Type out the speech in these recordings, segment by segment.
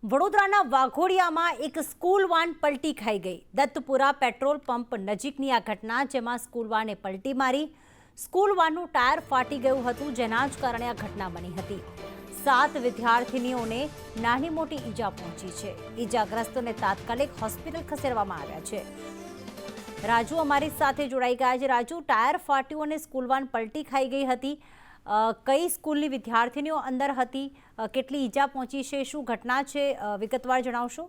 વડોદરાના વાઘોડિયામાં એક school van પલટી ખાઈ ગઈ। દત્તપુરા પેટ્રોલ પંપ નજીકની આ ઘટના, જેમાં સ્કૂલ વાને પલટી મારી સ્કૂલ વાનનું ટાયર ફાટી ગયું હતું, જેના જ કારણે આ ઘટના બની હતી। 7 વિદ્યાર્થીનીઓને નાની મોટી ઈજા પહોંચી છે। ઈજાગ્રસ્તોને તાત્કાલિક હોસ્પિટલ ખસેડવામાં આવ્યા છે। રાજુ અમારી સાથે જોડાઈ ગયા છે। રાજુ, ટાયર ફાટ્યું અને સ્કૂલ વાન પલટી ખાઈ ગઈ હતી। કઈ સ્કૂલની વિદ્યાર્થીનીઓ અંદર હતી? કેટલી ઈજા પહોંચી છે? શું ઘટના છે? વિગતવાર જણાવશો।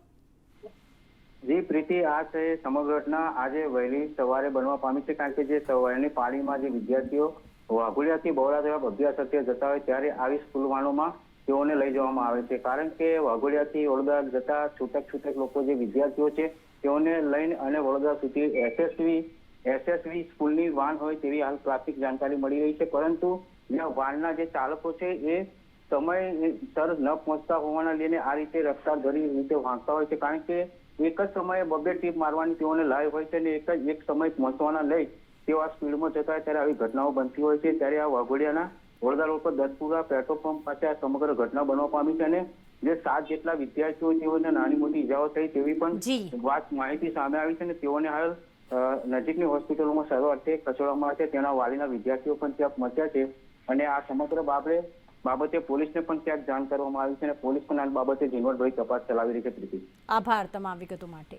જી પ્રીતિ, આ છે સમગ્ર ઘટના આજે વહેલી સવારે બનવા પામી છે, કારણ કે જે સવારની પાળીમાં જે વિદ્યાર્થીઓ વાઘોડિયાથી બહોળા તરફ અભ્યાસ અર્થે જતા હોય ત્યારે આવી સ્કૂલ વાનોમાં તેઓને લઈ જવામાં આવે છે, કારણ કે વાઘોડિયાથી વડોદરા જતા છૂટક લોકો જે વિદ્યાર્થીઓ છે તેઓને લઈને અને વડોદરા સુધી એસએસવી સ્કૂલની વાન હોય તેવી હાલ પ્રાથમિક જાણકારી મળી રહી છે। પરંતુ વાનના જે ચાલકો છે એ સમયસર ન પહોંચતા હોવાના લઈને આ રીતે રફતાર ધરી રીતે વાંચતા હોય છે, કારણ કે એક જ સમયે બબ્બે ટીપ મારવાની તેઓને લાઈવ હોય છે અને એક સમય પહોંચવાના લઈ તેઓ આ સ્પીડમાં જતા હોય ત્યારે આવી ઘટનાઓ બનતી હોય છે। ત્યારે આ વાઘોડિયાના વડોદરા રોડ પર દત્તપુરા પેટ્રોલ પંપ પાસે આ સમગ્ર ઘટના બનવા પામી છે અને જે 7 જેટલા વિદ્યાર્થીઓ તેઓને નાની મોટી ઈજાઓ થઈ તેવી પણ માહિતી સામે આવી છે અને તેઓને હાલ નજીકની હોસ્પિટલોમાં સારવાર અર્થે ખસેડવામાં આવે છે। તેના વાલીના વિદ્યાર્થીઓ પણ ત્યાં પહોંચ્યા છે અને આ સમગ્ર બાબતે પોલીસને પણ ત્યાં જાણ કરવામાં આવી છે અને પોલીસ પણ આ બાબતે ઝીણવટભરી તપાસ ચલાવી રહી છે। આભાર તમામ વિગતો માટે।